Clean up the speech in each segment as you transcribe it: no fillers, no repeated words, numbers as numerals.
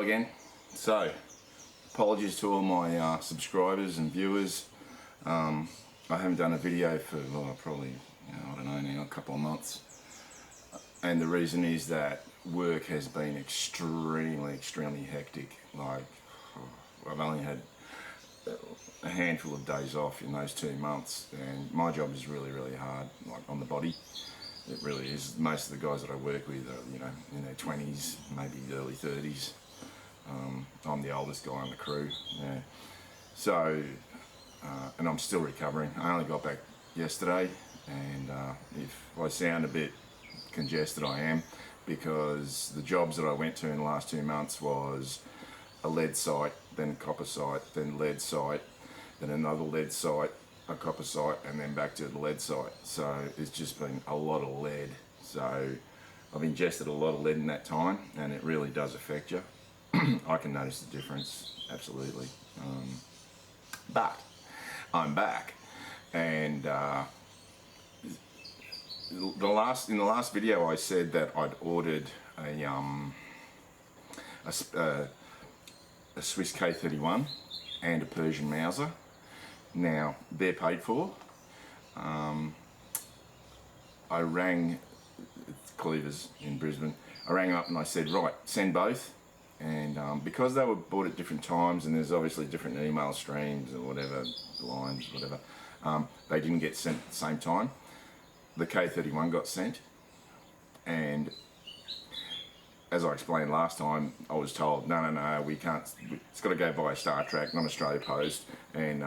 again. So, apologies to all my subscribers and viewers. I haven't done a video for probably, I don't know now, a couple of months. And the reason is that work has been extremely hectic. Like, I've only had a handful of days off in those 2 months, and my job is really hard, like on the body. It really is. Most of the guys that I work with are, in their 20s, maybe early 30s. I'm the oldest guy on the crew. Yeah. So, and I'm still recovering. I only got back yesterday, and if I sound a bit congested, I am, because the jobs that I went to in the last 2 months was a lead site, then copper site, then lead site, then another lead site, a copper site, and then back to the lead site. So it's just been a lot of lead. So I've ingested a lot of lead in that time, and it really does affect you. I can notice the difference, absolutely. But I'm back, and in the last video I said that I'd ordered a Swiss K31 and a Persian Mauser. Now, they're paid for. I rang Cleavers in Brisbane. I rang up and I said, right, send both. And because they were bought at different times, and there's obviously different email streams or whatever, lines, whatever, they didn't get sent at the same time. The K31 got sent, and as I explained last time, I was told, no, we can't, it's got to go via Star Trek, not Australia Post, and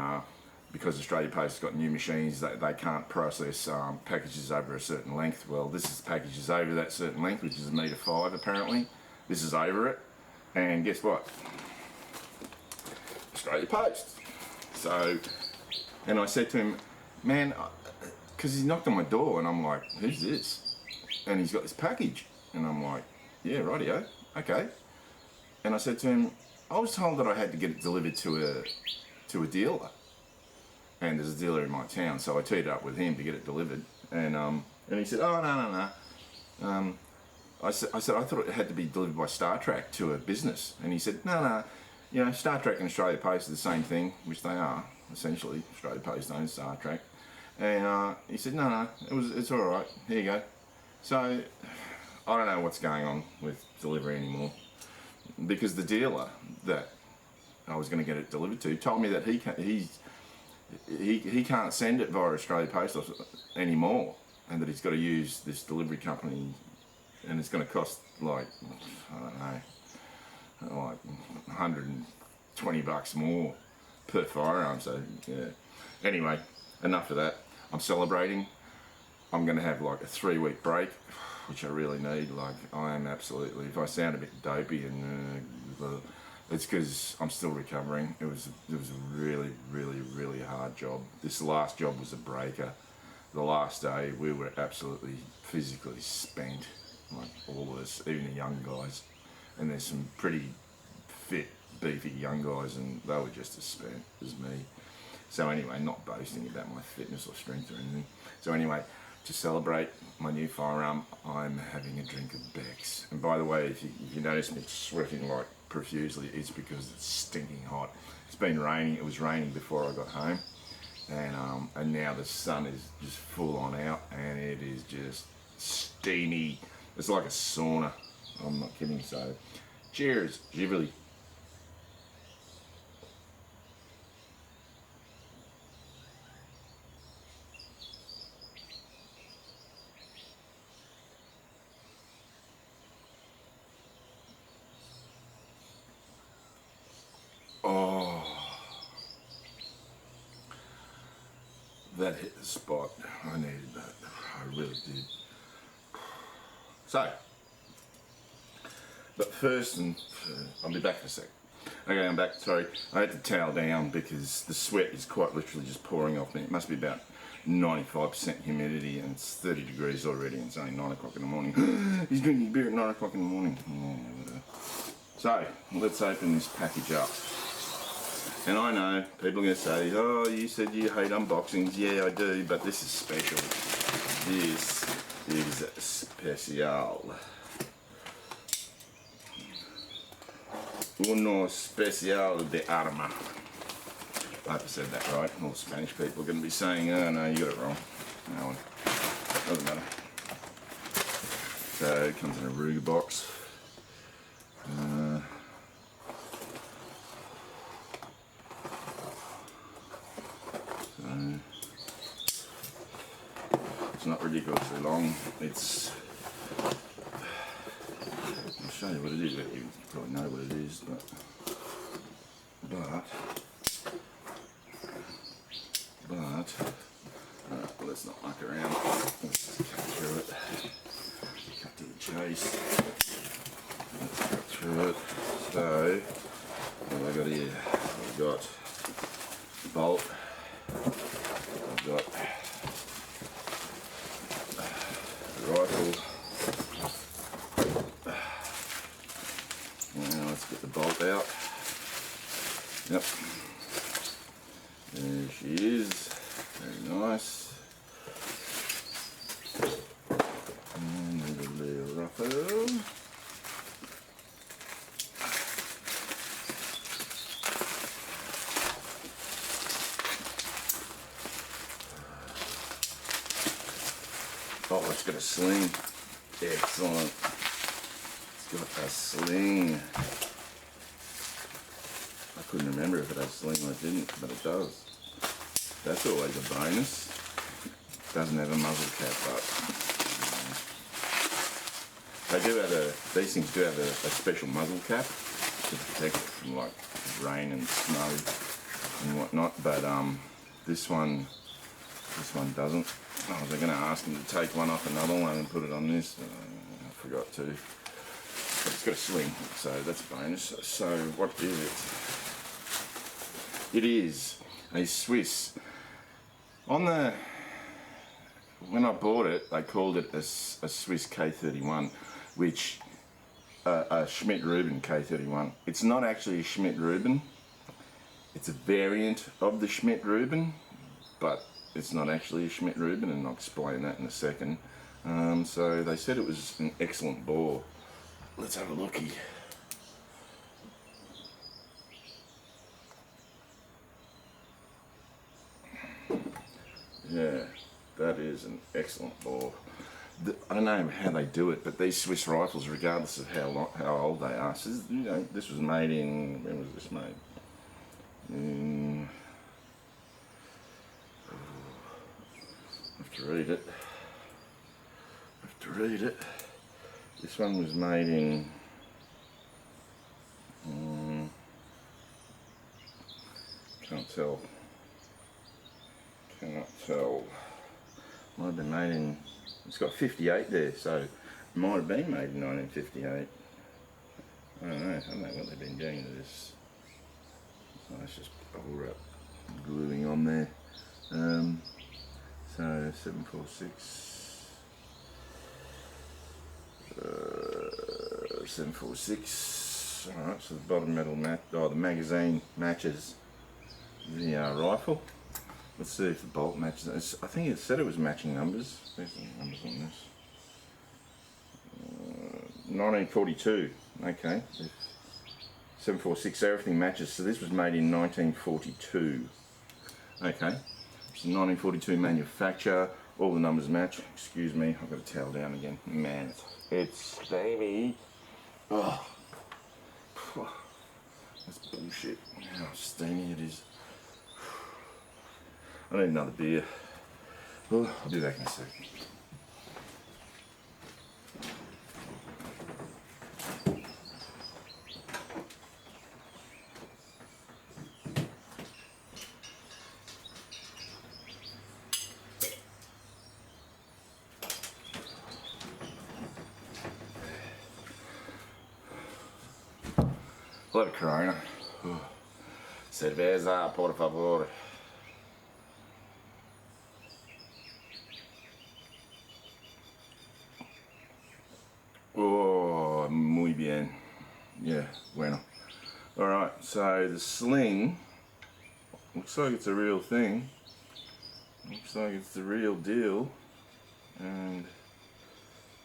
because Australia Post has got new machines, they can't process packages over a certain length. Well, this is packages over that certain length, which is 1.5 meters apparently. This is over it, and guess what? Australia Post. So, and I said to him, man, because he knocked on my door, and I'm like, who's this? And he's got this package, and I'm like, yeah, rightio, okay. And I said to him, I was told that I had to get it delivered to a dealer, and there's a dealer in my town, so I teed up with him to get it delivered. And he said, oh, no. I said I thought it had to be delivered by Star Trek to a business. And he said, no, Star Trek and Australia Post are the same thing, which they are essentially. Australia Post owns Star Trek. And he said, no, it's all right. Here you go. So I don't know what's going on with delivery anymore, because the dealer that I was going to get it delivered to told me that he can't send it via Australia Post anymore, and that he's got to use this delivery company, and it's going to cost like, I don't know, like $120 more per firearm. So yeah. Anyway, enough of that. I'm celebrating. I'm going to have like a 3-week break, which I really need. Like, I am absolutely, if I sound a bit dopey, and it's because I'm still recovering. It was a really hard job. This last job was a breaker. The last day we were absolutely physically spent, like all of us, even the young guys. And there's some pretty fit, beefy young guys, and they were just as spent as me. So anyway, not boasting about my fitness or strength or anything. So anyway, to celebrate my new firearm, I'm having a drink of Beck's. And by the way, if you notice me sweating like profusely, it's because it's stinking hot. It's been raining. It was raining before I got home, and now the sun is just full on out, and it is just steamy. It's like a sauna. I'm not kidding. So, cheers, Ghibli. Oh, that hit the spot. I needed that. I really did. So, but first, I'll be back in a sec. Okay, I'm back. Sorry, I had to towel down because the sweat is quite literally just pouring off me. It must be about 95% humidity, and it's 30 degrees already, and it's only 9 o'clock in the morning. He's drinking beer at 9 o'clock in the morning. Yeah, so, let's open this package up. And I know people are going to say, oh, you said you hate unboxings. Yeah, I do, but this is special. This is special. uno especial de arma. I hope I said that right. All the Spanish people are going to be saying, oh no, you got it wrong. No, doesn't matter. So it comes in a Ruger box. So it's not ridiculously long. It's, I'll show you what it is. You probably know what it is, but let's not muck around. Let's just cut through it. Cut to the chase. Let's cut through it. So, what have I got here? I've got the bolt. I've got the rifle. Now let's get the bolt out. Yep. There she is. Very nice. And a little rifle. Oh, it's got a sling. Excellent. It's got a sling. I couldn't remember if it has a sling or it didn't, but it does. That's always a bonus. Doesn't have a muzzle cap, but they do have these things do have a special muzzle cap to protect it from like rain and snow and whatnot. But this one doesn't. I was going to ask him to take one off another one and put it on this. I forgot to. But it's got a sling, so that's a bonus. So what is it? It is a Swiss. When I bought it, they called it a Swiss K31, which a Schmidt-Reuben K31. It's not actually a Schmidt-Reuben. It's a variant of the Schmidt-Reuben, but it's not actually a Schmidt-Reuben, and I'll explain that in a second. So they said it was an excellent bore. Let's have a looky. Yeah, that is an excellent bore. I don't know how they do it, but these Swiss rifles, regardless of how old they are, so this was made in, when was this made? I have to read it. This one was made in, cannot tell. Might have been made in, it's got 58 there, so it might have been made in 1958. I don't know what they've been doing to this. So it's just bubble wrap gluing on there. So 746. 746. Alright, so the bottom metal the magazine matches the rifle. Let's see if the bolt matches. I think it said it was matching numbers. There's the numbers on this. 1942. Okay. 746. Everything matches. So this was made in 1942. Okay. So 1942 manufacture. All the numbers match. Excuse me. I've got to towel down again. Man, it's steamy. Oh. That's bullshit. How steamy it is. I need another beer. Well, I'll be back in a second. Hello, Corona. Cerveza, por favor. Oh, muy bien. Yeah, bueno. Alright, so the sling looks like it's a real thing. Looks like it's the real deal. And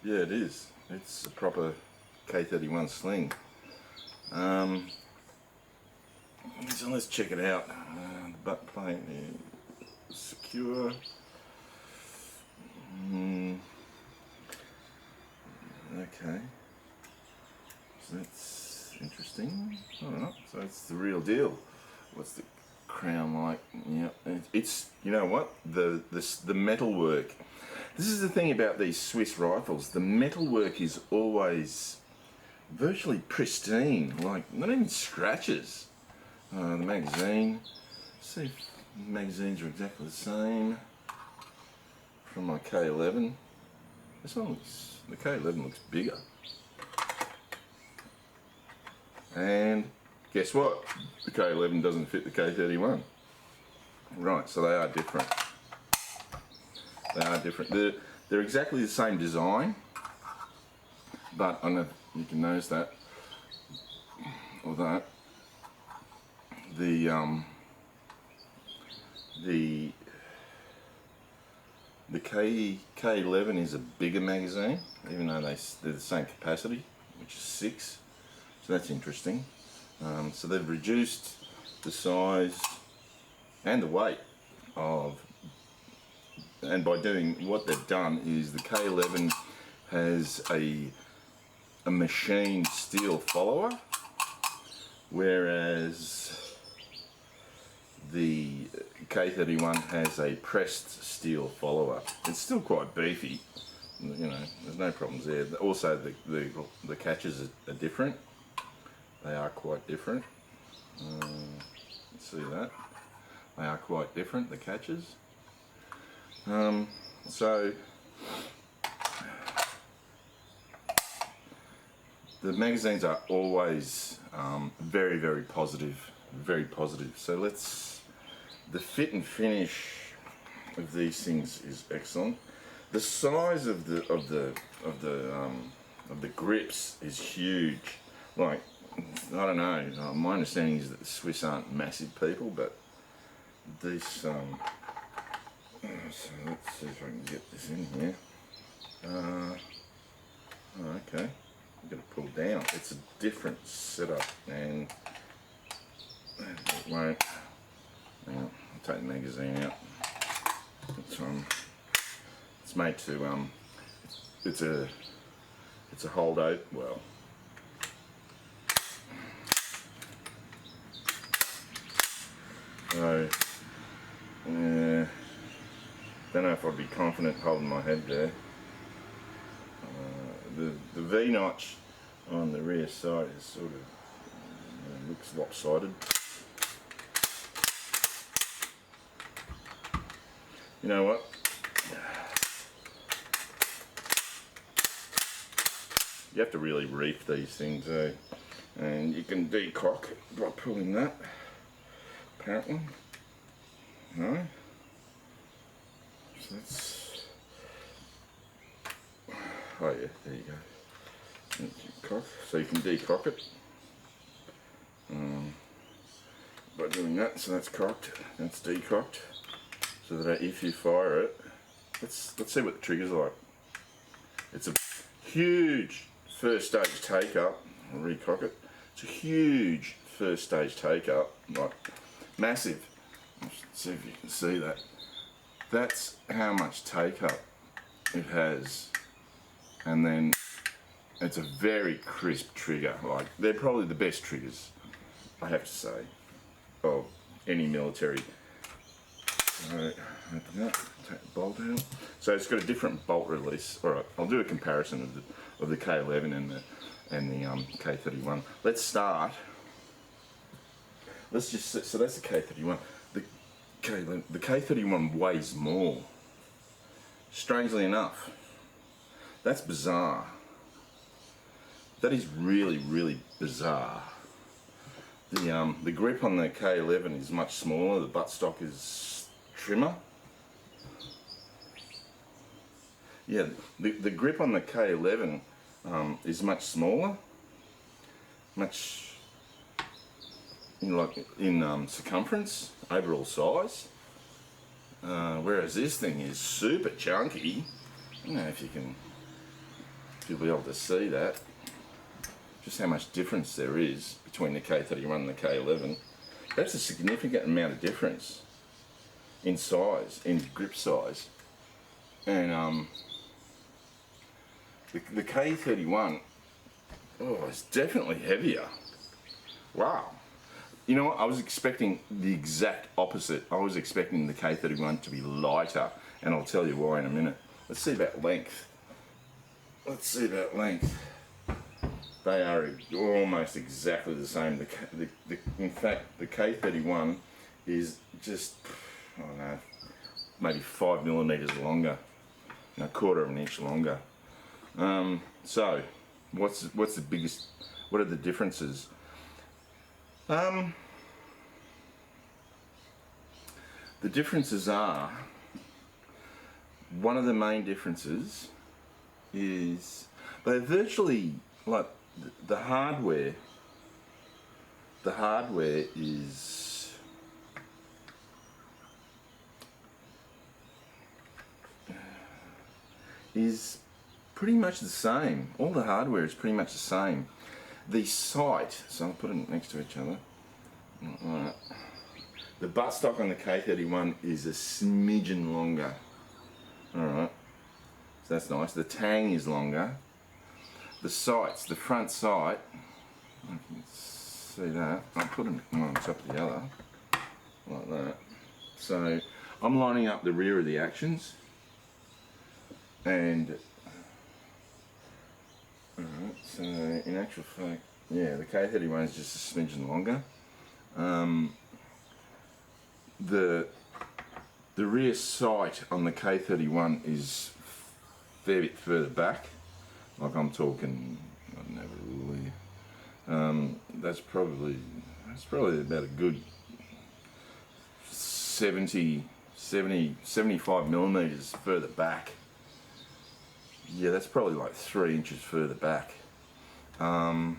yeah, it is. It's a proper K31 sling. So let's check it out. The butt plate is secure. Okay. So that's interesting. Alright, so it's the real deal. What's the crown like? Yeah, it's, you know what? The metalwork. This is the thing about these Swiss rifles. The metalwork is always virtually pristine, like not even scratches. The magazine. See if magazines are exactly the same from my K11. This one looks, the K11 looks bigger. And guess what? The K11 doesn't fit the K31. Right, so they are different. They are different. They're exactly the same design, but I don't know if you can notice that, or that. The K11 is a bigger magazine, even though they're the same capacity, which is 6. So that's interesting. So they've reduced the size and the weight of, and by doing what they've done is the K11 has a machined steel follower, whereas the K31 has a pressed steel follower. It's still quite beefy, you know, there's no problems there. Also the catches are different. They are quite different. Let's see that. They are quite different, the catches. So the magazines are always very, very positive, very positive. So the fit and finish of these things is excellent. The size of the grips is huge. Like, I don't know, my understanding is that the Swiss aren't massive people, but these, so let's see if I can get this in here. Okay, I'm going to pull down. It's a different setup, and it won't. I'll take the magazine out. It's made to, it's a hold out, well, so, don't know if I'd be confident holding my head there. The V-notch on the rear side is sort of, looks lopsided. You know what? You have to really reef these things, and you can decock by pulling that. Apparently, no. So that's. Oh yeah, there you go. Cock. So you can decock it by doing that. So that's cocked. That's decocked. So that if you fire it, let's see what the trigger's like. It's a huge first stage take up. I'll recock it. It's a huge first stage take up, like massive. Let's see if you can see that. That's how much take up it has, and then it's a very crisp trigger. Like, they're probably the best triggers, I have to say, of any military. So, open that, take the bolt out. So it's got a different bolt release. Alright, I'll do a comparison of the K11 and the K31. Let's start. Let's just, so that's the K31. The K31 weighs more. Strangely enough. That's bizarre. That is really, really bizarre. The grip on the K11 is much smaller. The buttstock is trimmer. Yeah, the grip on the K11 is much smaller, much in circumference, overall size. Whereas this thing is super chunky. I don't know if you'll be able to see that. Just how much difference there is between the K31 and the K11. That's a significant amount of difference in size, in grip size. And the K31, oh, it's definitely heavier. Wow. You know what, I was expecting the exact opposite. I was expecting the K31 to be lighter, and I'll tell you why in a minute. Let's see about length. Let's see about length. They are almost exactly the same. In fact, the K31 is just, I don't know, maybe 5 millimeters longer, a quarter of an inch longer. So, what's the biggest? What are the differences? The differences are, one of the main differences is they're virtually like the hardware. The hardware is pretty much the same. All the hardware is pretty much the same. The sight, so I'll put them next to each other. Alright. The buttstock on the K31 is a smidgen longer. Alright, so that's nice. The tang is longer. The sights, the front sight, I can see that. I'll put them one on top of the other, like that. So I'm lining up the rear of the actions, and alright, so in actual fact, yeah, the K31 is just a smidgen longer. The rear sight on the K31 is a fair bit further back. Like I'm talking, I don't know, really. That's probably about a good 75 millimeters further back. Yeah, that's probably like 3 inches further back. And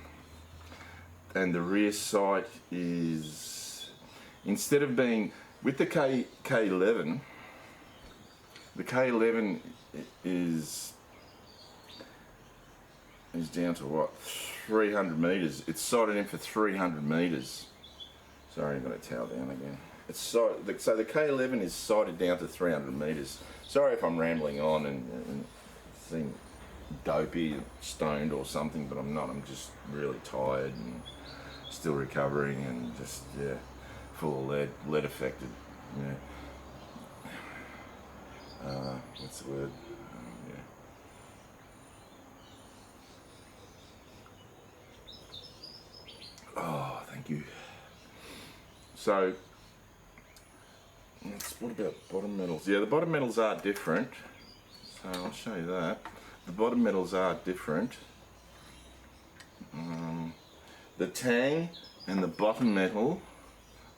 the rear sight is, instead of being, with the K11, the K11 is down to what, 300 meters. It's sighted in for 300 meters. Sorry, I've got to towel down again. It's so the K11 is sighted down to 300 meters. Sorry if I'm rambling on and seem dopey, stoned or something, but I'm not. I'm just really tired and still recovering and just, yeah, full of lead affected. Yeah. What's the word? Yeah. Oh, thank you. So, what about bottom metals? Yeah, the bottom metals are different. So I'll show you that. The bottom metals are different. The tang and the bottom metal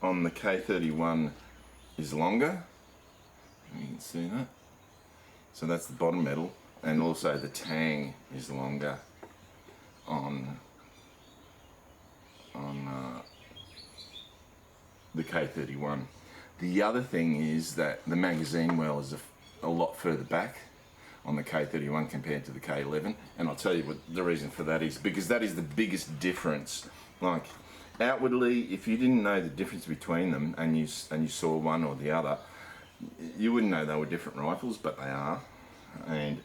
on the K31 is longer. You can see that. So that's the bottom metal, and also the tang is longer on the K31. The other thing is that the magazine well is a lot further back on the K31 compared to the K11, and I'll tell you what the reason for that is, because that is the biggest difference. Like, outwardly, if you didn't know the difference between them and you saw one or the other, you wouldn't know they were different rifles, but they are. And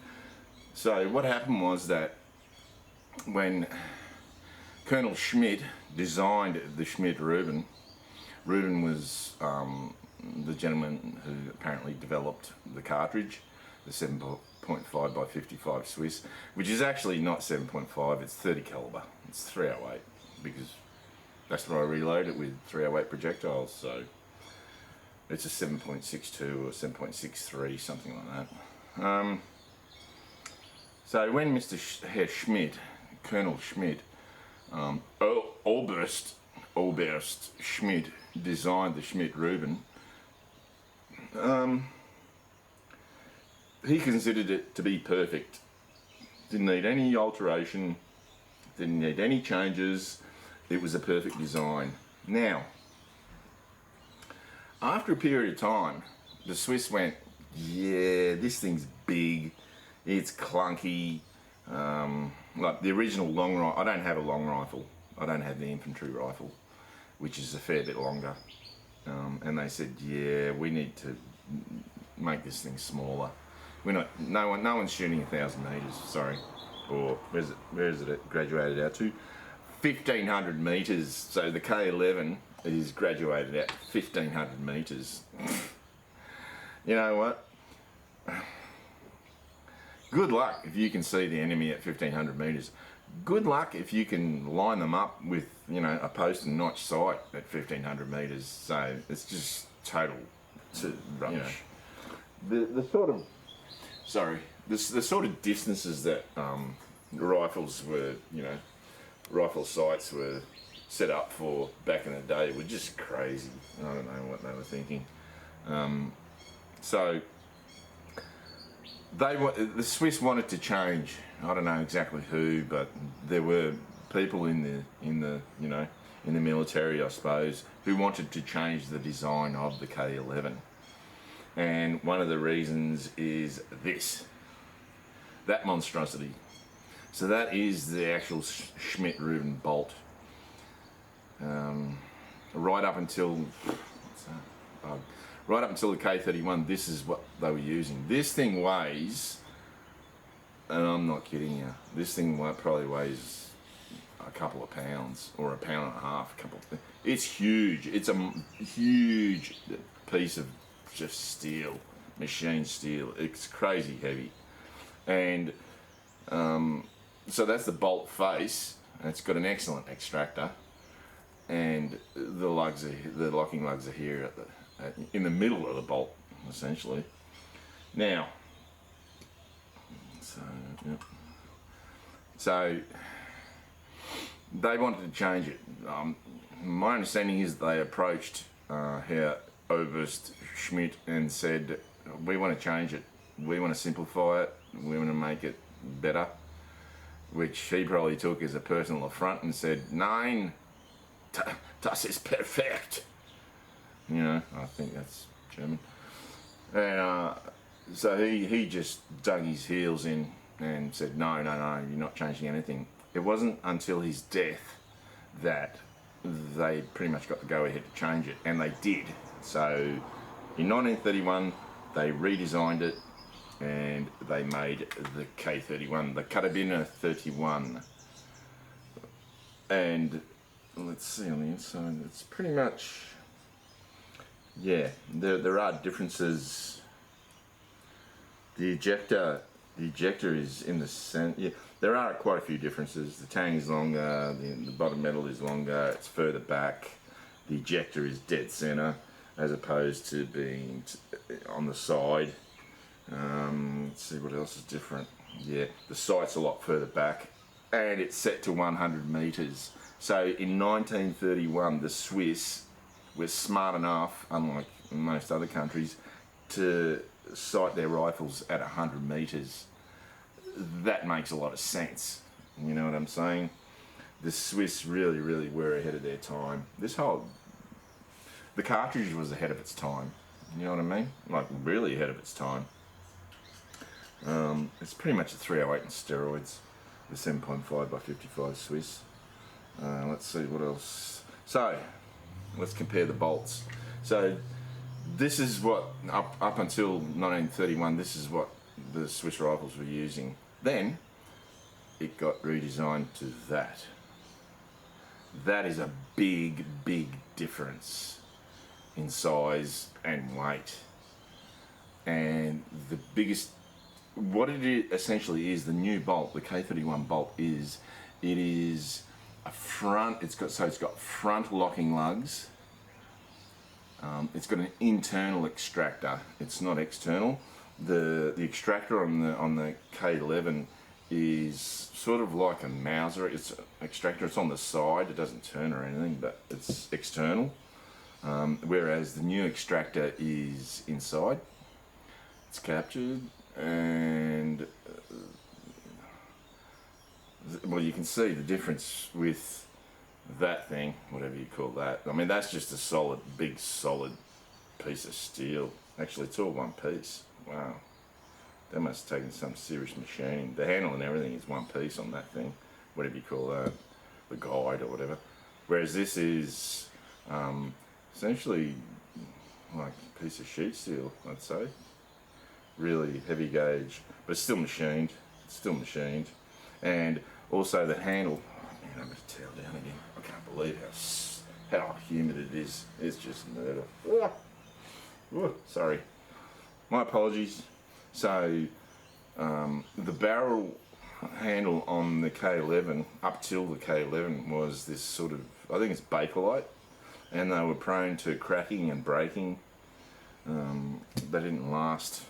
so what happened was that when Colonel Schmidt designed the Schmidt-Reuben, Reuben was the gentleman who apparently developed the cartridge, the 7.5 by 55 Swiss, which is actually not 7.5, it's 30 caliber. It's 308, because that's what I reload it with, 308 projectiles. So it's a 7.62 or 7.63, something like that. So when Mr. Herr Schmidt, Colonel Schmidt, Oberst Schmidt designed the Schmidt-Reuben, he considered it to be perfect. Didn't need any alteration, didn't need any changes. It was a perfect design. Now, after a period of time, the Swiss went, yeah, this thing's big, it's clunky. Like the original long rifle, I don't have a long rifle. I don't have the infantry rifle. which is a fair bit longer. And they said, yeah, we need to make this thing smaller. We're not, no one's shooting 1,000 metres, sorry. Or where is it graduated out to? 1,500 metres. So the K11 is graduated out 1,500 metres. You know what? Good luck if you can see the enemy at 1,500 metres. Good luck if you can line them up with, you know, a post and notch sight at 1,500 metres. So it's just total rubbish. You know, the sort of, sorry, the sort of distances that rifles were, you know, rifle sights were set up for back in the day were just crazy. I don't know what they were thinking. So the Swiss wanted to change. I don't know exactly who, but there were people in the you know, in the military, I suppose, who wanted to change the design of the K11. And one of the reasons is that monstrosity. So that is the actual Schmidt-Reuben bolt. Right up until right up until the K31, this is what they were using. This thing weighs, and I'm not kidding you, this thing probably weighs a couple of pounds, or a pound and a half. It's huge. It's a huge piece of just steel, machine steel. It's crazy heavy, and so that's the bolt face. It's got an excellent extractor, and the locking lugs are here in the middle of the bolt, essentially. Now, so they wanted to change it. My understanding is they approached Herr Oberst Schmidt and said, we want to change it, we want to simplify it, we want to make it better, which he probably took as a personal affront and said, nein, das ist perfekt. You know, I think that's German. And so he just dug his heels in and said, no, you're not changing anything. It wasn't until his death that they pretty much got the go-ahead to change it, and they did. So in 1931, they redesigned it, and they made the K31, the Carabiner 31. And let's see on the inside, it's pretty much, yeah, there are differences. The ejector is in the center. Yeah, there are quite a few differences. The tang is longer, the bottom metal is longer, it's further back. The ejector is dead center as opposed to being on the side. Let's see what else is different. Yeah, the sight's a lot further back, and it's set to 100 meters. So in 1931, the Swiss were smart enough, unlike most other countries, to sight their rifles at 100 meters. That makes a lot of sense. You know what I'm saying? The Swiss really were ahead of their time. The cartridge was ahead of its time. You know what I mean? Like, really ahead of its time. It's pretty much a 308 in steroids. The 7.5 by 55 Swiss. Let's see what else. So, let's compare the bolts. So, this is what, up until 1931, this is what the Swiss rifles were using. Then, it got redesigned to that. That is a big difference in size and weight. And the biggest, what it essentially is, the new bolt, the K31 bolt is, it is a front, it's got front locking lugs. It's got an internal extractor. It's not external. The extractor on the K11 is sort of like a Mauser. It's an extractor. It's on the side. It doesn't turn or anything, but it's external. Whereas the new extractor is inside. It's captured, and well, you can see the difference with that thing, whatever you call that. I mean, that's just a big solid piece of steel. Actually, it's all one piece. Wow. They must have taken some serious machining. The handle and everything is one piece on that thing, whatever you call that, the guide or whatever. Whereas this is Essentially like a piece of sheet steel, I'd say. Really heavy gauge, but it's still machined. It's still machined. And also the handle, oh man, I'm going to tear down again. I can't believe how humid it is. It's just murder. Sorry. My apologies. So the barrel handle on the K11, up till the K11, was this sort of, I think it's Bakelite, and they were prone to cracking and breaking. They didn't last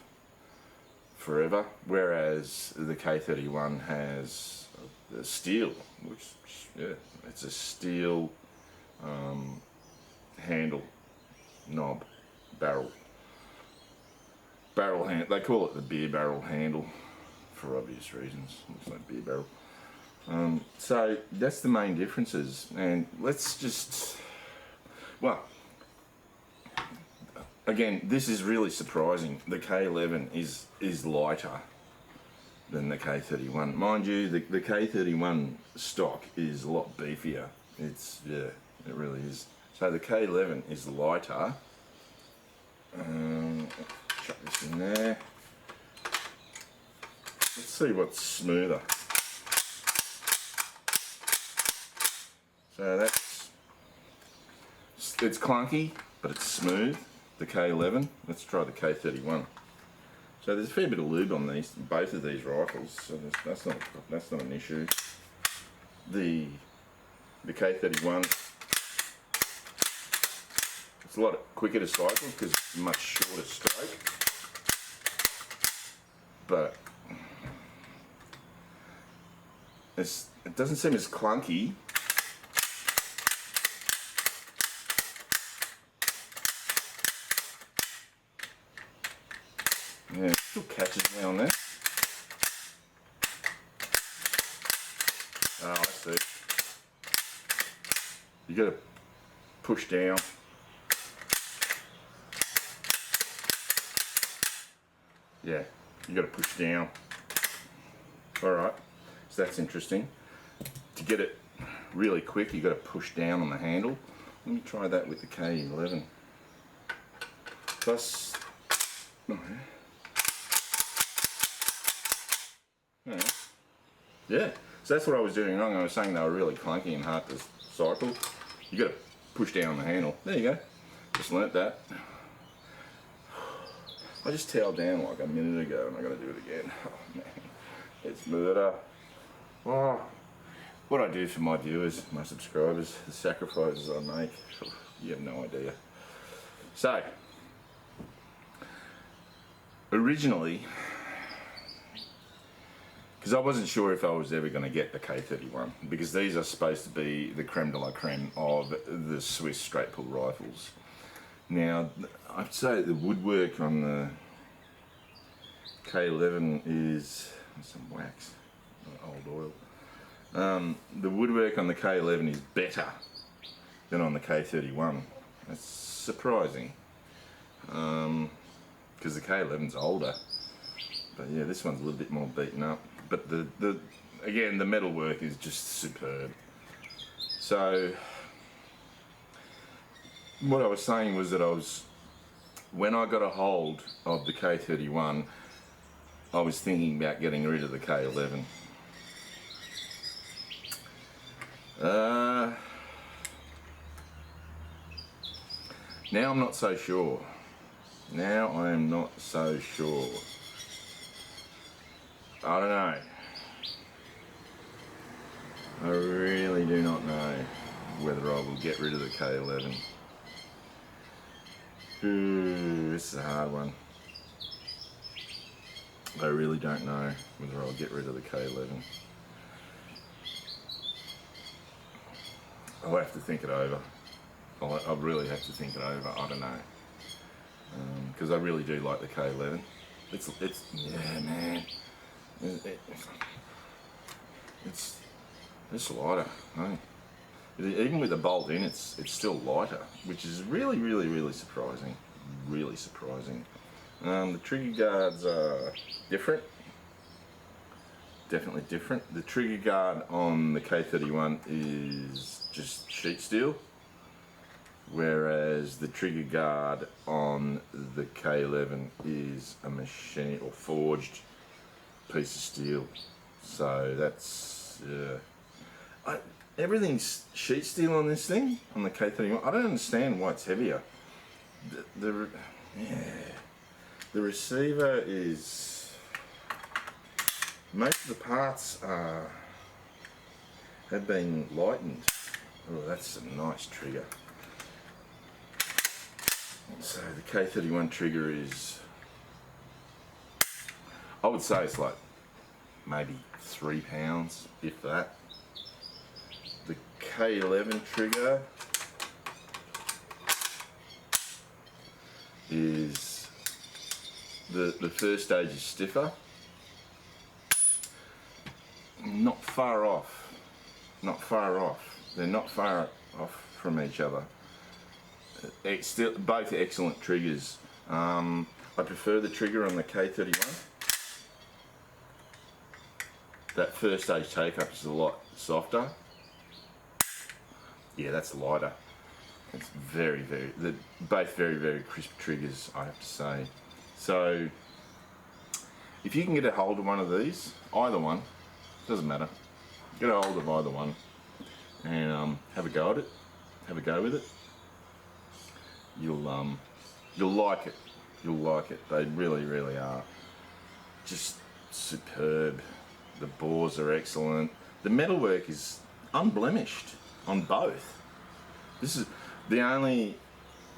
forever, whereas the K31 has a steel, which, yeah, it's a steel handle, knob, barrel hand. They call it the beer barrel handle for obvious reasons. Looks like beer barrel. So that's the main differences, and let's just, well, again, this is really surprising. The K11 is lighter than the K31. Mind you, the K31 stock is a lot beefier. It's, yeah, it really is. So the K11 is lighter. Chuck this in there. Let's see what's smoother. So it's clunky, but it's smooth. The K11. Let's try the K31. So there's a fair bit of lube on both of these rifles, so that's not an issue. The K31, it's a lot quicker to cycle because it's a much shorter stroke, but it doesn't seem as clunky. Yeah, it still catches me on there. Oh, I see. You got to push down. Yeah, you got to push down. Alright, so that's interesting. To get it really quick, you got to push down on the handle. Let me try that with the K11. Plus, oh, yeah, so that's what I was doing wrong. I was saying they were really clunky and hard to cycle. You got to push down the handle. There you go. Just learnt that. I just tailed down like a minute ago and I got to do it again. Oh man, it's murder. Oh, what I do for my viewers, my subscribers, the sacrifices I make, you have no idea. So, originally, because I wasn't sure if I was ever going to get the K31, because these are supposed to be the creme de la creme of the Swiss straight pull rifles. Now, I'd say the woodwork on the K11 is some wax, old oil. The woodwork on the K11 is better than on the K31. That's surprising, because the K11's older. But yeah, this one's a little bit more beaten up. But again, the metalwork is just superb. So what I was saying was that when I got a hold of the K31, I was thinking about getting rid of the K11. Now I'm not so sure. Now I am not so sure. I don't know. I really do not know whether I will get rid of the K11. This is a hard one. I really don't know whether I'll get rid of the K11. I'll have to think it over. I'll really have to think it over. I don't know. Because I really do like the K11. It's yeah, man. It's lighter, hey? Even with the bolt in, it's still lighter, which is really, really, really surprising. Really surprising. The trigger guards are different. Definitely different. The trigger guard on the K31 is just sheet steel. whereas the trigger guard on the K11 is a machine or forged piece of steel. So that's everything's sheet steel on this thing, on the K31. I don't understand why it's heavier. The receiver is, most of the parts have been lightened. Oh, that's a nice trigger. So the K31 trigger is, I would say it's like maybe £3, if that. The K11 trigger is, the first stage is stiffer. Not far off. They're not far off from each other. It's still both excellent triggers. I prefer the trigger on the K31. That first stage take-up is a lot softer. Yeah, that's lighter. It's they're both very crisp triggers, I have to say. So, if you can get a hold of one of these, either one, doesn't matter. Get a hold of either one and have a go at it. Have a go with it. You'll like it. You'll like it. They really are just superb. The bores are excellent. The metalwork is unblemished on both. This is the only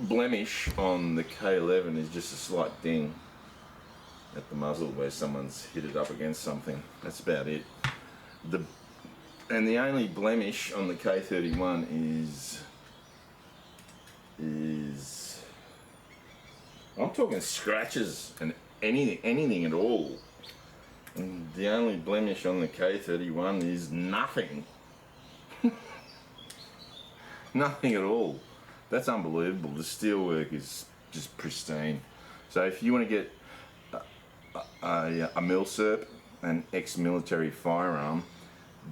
blemish on the K11 is just a slight ding at the muzzle where someone's hit it up against something. That's about it. And the only blemish on the K31 is I'm talking scratches and anything at all. And the only blemish on the K31 is nothing. Nothing at all. That's unbelievable. The steelwork is just pristine. So if you want to get a milsurp, an ex-military firearm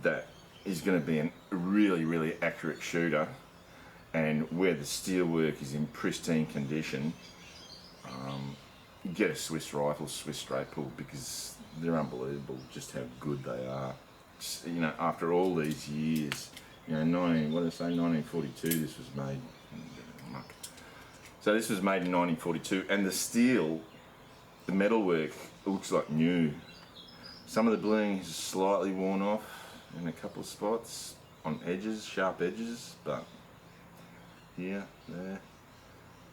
that is going to be a really accurate shooter, and where the steelwork is in pristine condition, get a Swiss rifle, Swiss straight pull, because they're unbelievable just how good they are. Just, you know, after all these years, you know, 1942 this was made. So this was made in 1942, and the steel, the metalwork, looks like new. Some of the bling is slightly worn off in a couple of spots on edges, sharp edges, but here, there,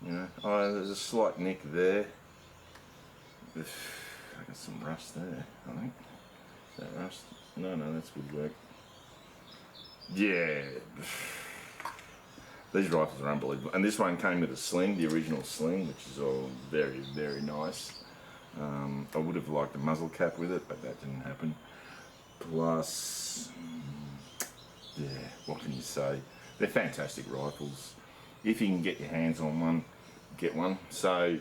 you know, oh, there's a slight nick there. I got some rust there, I think. Is that rust? No, that's woodwork. Yeah. These rifles are unbelievable. And this one came with a sling, the original sling, which is all very nice. I would have liked a muzzle cap with it, but that didn't happen. Plus, yeah, what can you say? They're fantastic rifles. If you can get your hands on one, get one. So,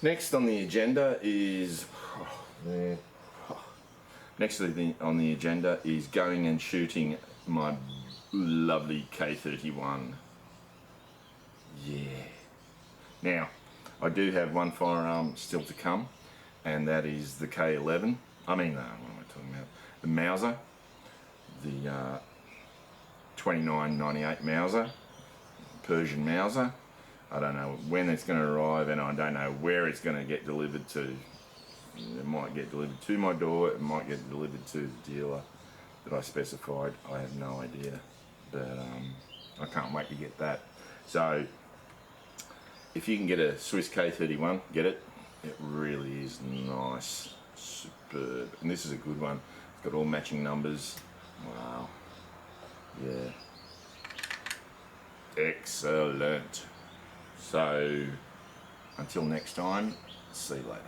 next on the agenda is, on the agenda is going and shooting my lovely K31. Yeah. Now, I do have one firearm still to come, and that is the K11. I mean, what am I talking about? The Mauser, the 2998 Mauser, Persian Mauser. I don't know when it's going to arrive, and I don't know where it's going to get delivered to. It might get delivered to my door, it might get delivered to the dealer that I specified. I have no idea, but I can't wait to get that. So if you can get a Swiss K31, get it. It really is nice, superb, and this is a good one. It's got all matching numbers. Wow, yeah, excellent. So until next time, see you later.